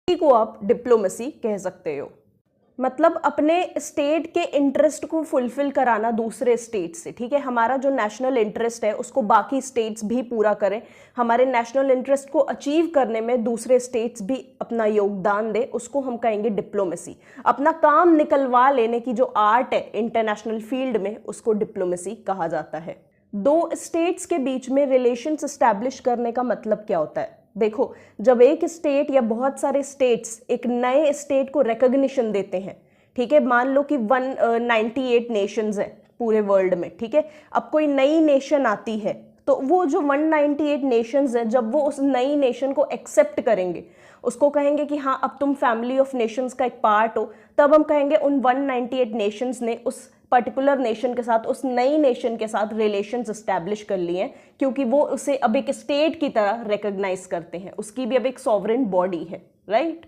को आप डिप्लोमेसी कह सकते हो। मतलब अपने स्टेट के इंटरेस्ट को फुलफिल कराना दूसरे स्टेट से, ठीक है। हमारा जो नेशनल इंटरेस्ट है उसको बाकी स्टेट्स भी पूरा करें, हमारे नेशनल इंटरेस्ट को अचीव करने में दूसरे स्टेट्स भी अपना योगदान दे, उसको हम कहेंगे डिप्लोमेसी। अपना काम निकलवा लेने की जो आर्ट है इंटरनेशनल फील्ड में, उसको डिप्लोमेसी कहा जाता है। दो स्टेट्स के बीच में रिलेशंस एस्टैब्लिश करने का मतलब क्या होता है? देखो, जब एक स्टेट या बहुत सारे स्टेट्स एक नए स्टेट को रिकॉग्निशन देते हैं, ठीक है, मान लो कि 198 नेशंस है पूरे वर्ल्ड में, ठीक है। अब कोई नई नेशन आती है तो वो जो 198 नेशंस हैं, जब वो उस नई नेशन को एक्सेप्ट करेंगे, उसको कहेंगे कि हाँ अब तुम फैमिली ऑफ नेशंस का एक पार्ट हो, तब हम कहेंगे उन 198 नेशंस ने उस पर्टिकुलर नेशन के साथ, उस नई नेशन के साथ रिलेशंस एस्टैब्लिश कर लिए हैं, क्योंकि वो उसे अब एक स्टेट की तरह रिकॉग्नाइज करते हैं, उसकी भी अब एक सॉवरेन बॉडी है, राइट।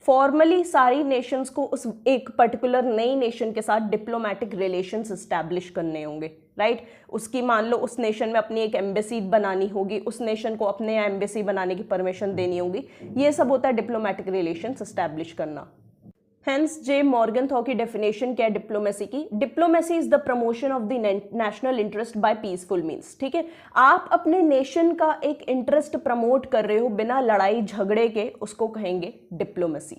फॉर्मली सारी नेशंस को उस एक पर्टिकुलर नई नेशन के साथ डिप्लोमेटिक रिलेशंस एस्टैब्लिश करने होंगे, राइट। उसकी मान लो उस नेशन में अपनी एक एम्बेसी बनानी होगी, उस नेशन को अपने एम्बेसी बनाने की परमिशन देनी होगी, ये सब होता है डिप्लोमेटिक रिलेशंस एस्टैब्लिश करना। हेंस जे मॉर्गन थॉ की डेफिनेशन क्या है डिप्लोमेसी की? Diplomacy is the promotion of the national interest by peaceful means, ठीक है। आप अपने नेशन का एक इंटरेस्ट प्रमोट कर रहे हो बिना लड़ाई झगड़े के, उसको कहेंगे डिप्लोमेसी।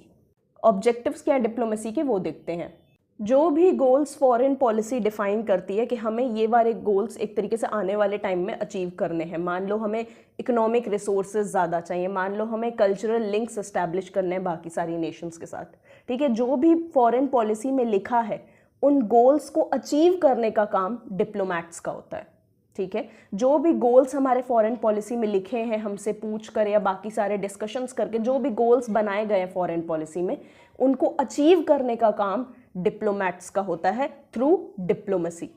ऑब्जेक्टिव्स क्या है डिप्लोमेसी के, वो देखते हैं। जो भी गोल्स फॉरेन पॉलिसी डिफाइन करती है कि हमें ये वाले गोल्स एक तरीके से आने वाले टाइम में अचीव करने हैं, मान लो हमें इकोनॉमिक रिसोर्सेज ज़्यादा चाहिए, मान लो हमें कल्चरल लिंक्स एस्टैब्लिश करने हैं बाकी सारी नेशंस के साथ, ठीक है। जो भी फॉरेन पॉलिसी में लिखा है उन गोल्स को अचीव करने का काम डिप्लोमैट्स का होता है, ठीक है। जो भी गोल्स हमारे फॉरेन पॉलिसी में लिखे हैं, हमसे पूछ कर या बाकी सारे डिस्कशंस करके जो भी गोल्स बनाए गए हैं फॉरेन पॉलिसी में, उनको अचीव करने का काम डिप्लोमैट्स का होता है थ्रू डिप्लोमेसी।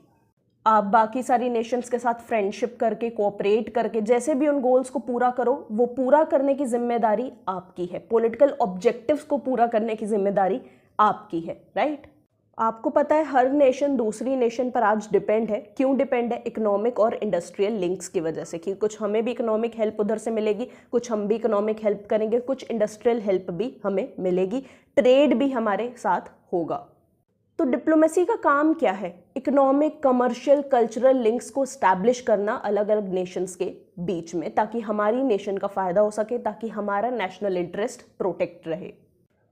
आप बाकी सारी नेशंस के साथ फ्रेंडशिप करके, कोऑपरेट करके, जैसे भी उन गोल्स को पूरा करो, वो पूरा करने की जिम्मेदारी आपकी है। पॉलिटिकल ऑब्जेक्टिव्स को पूरा करने की जिम्मेदारी आपकी है, राइट। आपको पता है हर नेशन दूसरी नेशन पर आज डिपेंड है। क्यों डिपेंड है? इकोनॉमिक और इंडस्ट्रियल लिंक्स की वजह से, कि कुछ हमें भी इकोनॉमिक हेल्प उधर से मिलेगी, कुछ हम भी इकोनॉमिक हेल्प करेंगे, कुछ इंडस्ट्रियल हेल्प भी हमें मिलेगी, ट्रेड भी हमारे साथ होगा। तो डिप्लोमेसी का काम क्या है? इकोनॉमिक, कमर्शियल, कल्चरल लिंक्स को स्टैब्लिश करना अलग अलग नेशंस के बीच में, ताकि हमारी नेशन का फायदा हो सके, ताकि हमारा नेशनल इंटरेस्ट प्रोटेक्ट रहे।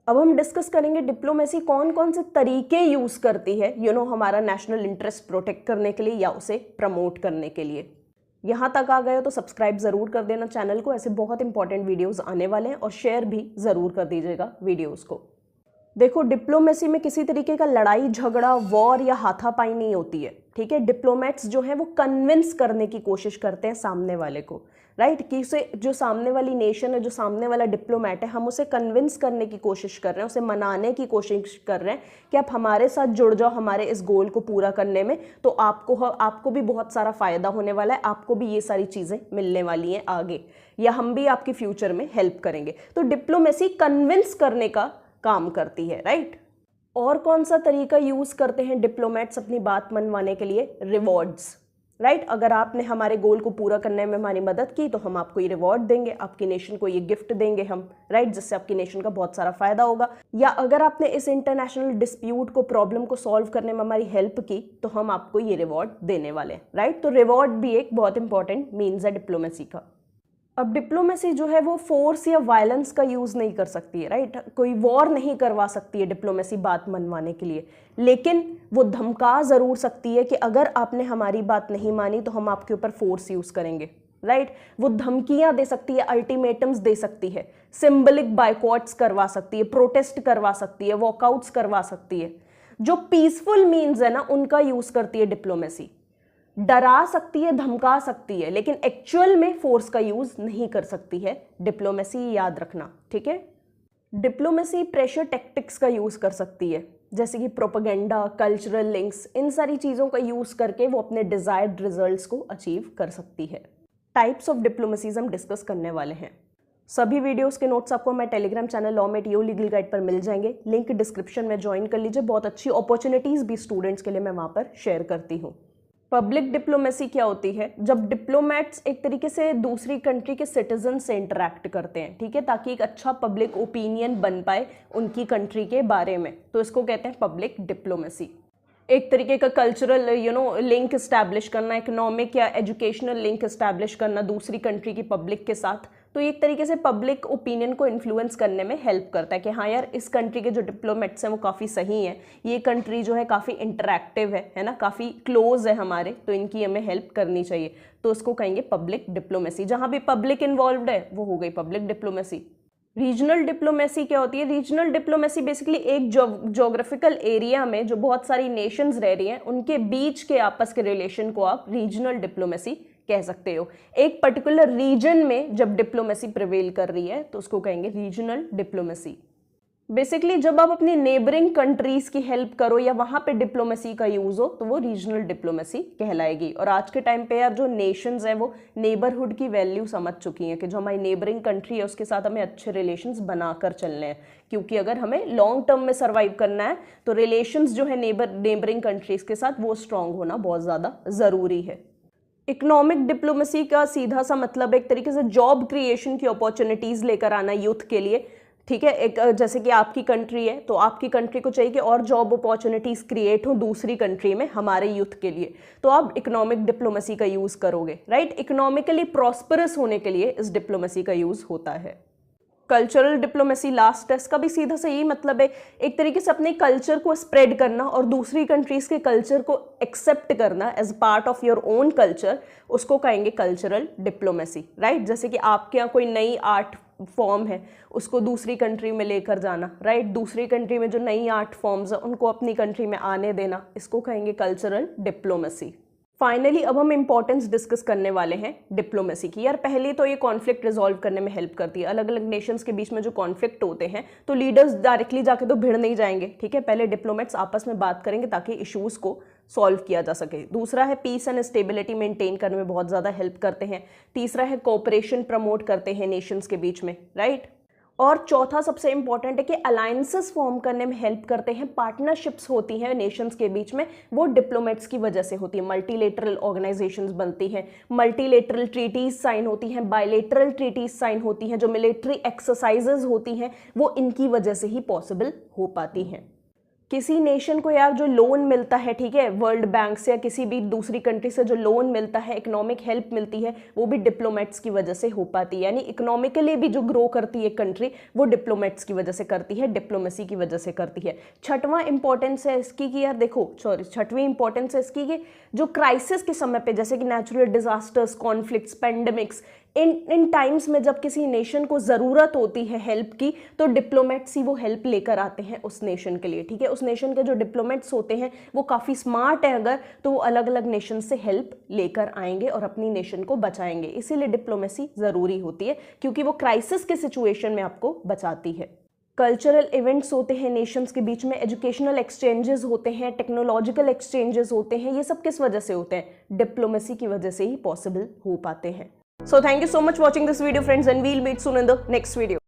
अब हम डिस्कस करेंगे डिप्लोमेसी कौन कौन से तरीके यूज करती है हमारा नेशनल इंटरेस्ट प्रोटेक्ट करने के लिए या उसे प्रमोट करने के लिए। यहाँ तक आ गए हो तो सब्सक्राइब जरूर कर देना चैनल को, ऐसे बहुत इंपॉर्टेंट वीडियोस आने वाले हैं, और शेयर भी जरूर कर दीजिएगा वीडियोस को। देखो, डिप्लोमेसी में किसी तरीके का लड़ाई झगड़ा, वॉर या हाथापाई नहीं होती है, ठीक है। डिप्लोमेट्स जो है वो कन्विंस करने की कोशिश करते हैं सामने वाले को, राइट। कि उसे, जो सामने वाली नेशन है, जो सामने वाला डिप्लोमेट है, हम उसे कन्विंस करने की कोशिश कर रहे हैं, उसे मनाने की कोशिश कर रहे हैं कि आप हमारे साथ जुड़ जाओ हमारे इस गोल को पूरा करने में, तो आपको भी बहुत सारा फायदा होने वाला है, आपको भी ये सारी चीज़ें मिलने वाली हैं आगे, या हम भी आपकी फ्यूचर में हेल्प करेंगे। तो डिप्लोमेसी कन्विंस करने का काम करती है, राइट। और कौन सा तरीका यूज करते हैं डिप्लोमेट्स अपनी बात मनवाने के लिए? Rewards, right. अगर आपने हमारे गोल को पूरा करने में हमारी मदद की तो हम आपको ये रिवॉर्ड देंगे, आपकी नेशन को ये गिफ्ट देंगे हम, राइट, जिससे आपकी नेशन का बहुत सारा फायदा होगा। या अगर आपने इस इंटरनेशनल डिस्प्यूट को, प्रॉब्लम को सॉल्व करने में हमारी हेल्प की, तो हम आपको ये रिवॉर्ड देने वाले हैं, राइट। तो रिवॉर्ड भी एक बहुत इंपॉर्टेंट मीन्स है डिप्लोमेसी का। अब डिप्लोमेसी जो है वो फोर्स या वायलेंस का यूज नहीं कर सकती है, राइट। कोई वॉर नहीं करवा सकती है डिप्लोमेसी बात मनवाने के लिए, लेकिन वो धमका जरूर सकती है कि अगर आपने हमारी बात नहीं मानी तो हम आपके ऊपर फोर्स यूज करेंगे, राइट। वो धमकियां दे सकती है, अल्टीमेटम्स दे सकती है, सिंबलिक बायकॉट्स करवा सकती है, प्रोटेस्ट करवा सकती है, वॉकआउट्स करवा सकती है। जो पीसफुल मीन्स है ना, उनका यूज करती है डिप्लोमेसी। डरा सकती है, धमका सकती है, लेकिन एक्चुअल में फोर्स का यूज नहीं कर सकती है डिप्लोमेसी, याद रखना, ठीक है। डिप्लोमेसी प्रेशर टैक्टिक्स का यूज कर सकती है, जैसे कि प्रोपेगेंडा, कल्चरल लिंक्स, इन सारी चीजों का यूज करके वो अपने डिजायर्ड रिजल्ट्स को अचीव कर सकती है। टाइप्स ऑफ डिप्लोमेसीज हम डिस्कस करने वाले हैं। सभी वीडियोस के नोट्स आपको मैं टेलीग्राम चैनल लॉ मेट यो लीगल गाइड पर मिल जाएंगे, लिंक डिस्क्रिप्शन में ज्वाइन कर लीजिए। बहुत अच्छी अपॉर्चुनिटीज भी स्टूडेंट्स के लिए मैं वहां पर शेयर करती हूँ। पब्लिक डिप्लोमेसी क्या होती है? जब डिप्लोमेट्स एक तरीके से दूसरी कंट्री के सिटीजन से इंटरेक्ट करते हैं, ठीक है, ताकि एक अच्छा पब्लिक ओपिनियन बन पाए उनकी कंट्री के बारे में, तो इसको कहते हैं पब्लिक डिप्लोमेसी। एक तरीके का कल्चरल लिंक इस्टेब्लिश करना, इकोनॉमिक या एजुकेशनल लिंक इस्टेब्लिश करना दूसरी कंट्री की पब्लिक के साथ, तो ये एक तरीके से पब्लिक ओपिनियन को इन्फ्लुएंस करने में हेल्प करता है कि हाँ यार, इस कंट्री के जो डिप्लोमेट्स हैं वो काफ़ी सही हैं, ये कंट्री जो है काफ़ी इंटरैक्टिव है ना, काफ़ी क्लोज है हमारे, तो इनकी हमें हेल्प करनी चाहिए, तो उसको कहेंगे पब्लिक डिप्लोमेसी। जहाँ भी पब्लिक इन्वॉल्व है वो हो गई पब्लिक डिप्लोमेसी। रीजनल डिप्लोमेसी क्या होती है? रीजनल डिप्लोमेसी बेसिकली एक जोग्राफिकल एरिया में जो बहुत सारी नेशंस रह रही हैं उनके बीच के आपस के रिलेशन को आप रीजनल डिप्लोमेसी कह सकते हो। एक पर्टिकुलर रीजन में जब डिप्लोमेसी प्रिवेल कर रही है तो उसको कहेंगे रीजनल डिप्लोमेसी। बेसिकली जब आप अपनी नेबरिंग कंट्रीज की हेल्प करो या वहां पे डिप्लोमेसी का यूज हो तो वो रीजनल डिप्लोमेसी कहलाएगी। और आज के टाइम पे यार जो नेशंस हैं वो नेबरहुड की वैल्यू समझ चुकी हैं कि जो हमारी नेबरिंग कंट्री है उसके साथ हमें अच्छे रिलेशंस बनाकर चलने हैं, क्योंकि अगर हमें लॉन्ग टर्म में सर्वाइव करना है तो रिलेशंस जो है नेबरिंग कंट्रीज के साथ वो स्ट्रांग होना बहुत ज़्यादा ज़रूरी है। इकोनॉमिक डिप्लोमेसी का सीधा सा मतलब एक तरीके से जॉब क्रिएशन की अपॉर्चुनिटीज़ लेकर आना यूथ के लिए, ठीक है। एक जैसे कि आपकी कंट्री है तो आपकी कंट्री को चाहिए कि और जॉब अपॉर्चुनिटीज़ क्रिएट हो दूसरी कंट्री में हमारे यूथ के लिए, तो आप इकोनॉमिक डिप्लोमेसी का यूज़ करोगे, राइट। इकोनॉमिकली प्रॉस्परस होने के लिए इस डिप्लोमेसी का यूज़ होता है। कल्चरल डिप्लोमेसी लास्ट है, इसका भी सीधा सा यही मतलब है, एक तरीके से अपने कल्चर को स्प्रेड करना और दूसरी कंट्रीज़ के कल्चर को एक्सेप्ट करना as part of your own culture, उसको कहेंगे कल्चरल डिप्लोमेसी, राइट। जैसे कि आपके यहाँ कोई नई आर्ट फॉर्म है उसको दूसरी कंट्री में लेकर जाना, राइट। दूसरी कंट्री में जो नई आर्ट फॉर्म्स है उनको अपनी कंट्री में आने देना, इसको कहेंगे कल्चरल डिप्लोमेसी। फाइनली अब हम इंपॉर्टेंस डिस्कस करने वाले हैं डिप्लोमेसी की। यार पहले तो ये कॉन्फ्लिक्ट रिजॉल्व करने में हेल्प करती है। अलग अलग नेशंस के बीच में जो कॉन्फ्लिक्ट होते हैं तो लीडर्स डायरेक्टली जाके तो भिड़ नहीं जाएंगे, ठीक है, पहले डिप्लोमेट्स आपस में बात करेंगे ताकि इश्यूज को सॉल्व किया जा सके। दूसरा है पीस एंड स्टेबिलिटी मेंटेन करने में बहुत ज़्यादा हेल्प करते हैं। तीसरा है कोऑपरेशन प्रमोट करते हैं नेशंस के बीच में, राइट। और चौथा सबसे इंपॉर्टेंट है कि अलायंसेस फॉर्म करने में हेल्प करते हैं। पार्टनरशिप्स होती हैं नेशंस के बीच में, वो डिप्लोमेट्स की वजह से होती है। मल्टीलेटरल ऑर्गेनाइजेशंस बनती हैं, मल्टीलेटरल ट्रीटीज साइन होती हैं, बायलेटरल ट्रीटीज साइन होती हैं, जो मिलिट्री एक्सरसाइजेज होती हैं वो इनकी वजह से ही पॉसिबल हो पाती हैं। किसी नेशन को यार जो लोन मिलता है, ठीक है, वर्ल्ड बैंक से या किसी भी दूसरी कंट्री से जो लोन मिलता है, इकोनॉमिक हेल्प मिलती है, वो भी डिप्लोमेट्स की वजह से हो पाती है। यानी इकोनॉमिकली भी जो ग्रो करती है कंट्री वो डिप्लोमेट्स की वजह से करती है, डिप्लोमेसी की वजह से करती है। छठवां इंपॉर्टेंस है इसकी कि यार देखो, छठवीं इंपॉर्टेंस है इसकी कि जो क्राइसिस के समय पे जैसे कि नेचुरल डिजास्टर्स, कॉन्फ्लिक्ट्स, पेंडेमिक्स, इन टाइम्स में जब किसी नेशन को ज़रूरत होती है हेल्प की तो डिप्लोमेट्स ही वो हेल्प लेकर आते हैं उस नेशन के लिए, ठीक है। उस नेशन के जो डिप्लोमेट्स होते हैं वो काफ़ी स्मार्ट है अगर, तो वो अलग अलग नेशन से हेल्प लेकर आएंगे और अपनी नेशन को बचाएंगे। इसीलिए डिप्लोमेसी ज़रूरी होती है क्योंकि वो क्राइसिस के सिचुएशन में आपको बचाती है। कल्चरल इवेंट्स होते हैं नेशंस के बीच में, एजुकेशनल एक्सचेंजेस होते हैं, टेक्नोलॉजिकल एक्सचेंजेस होते हैं, ये सब किस वजह से होते हैं? डिप्लोमेसी की वजह से ही पॉसिबल हो पाते हैं। So thank you so much for watching this video friends and we'll meet soon in the next video.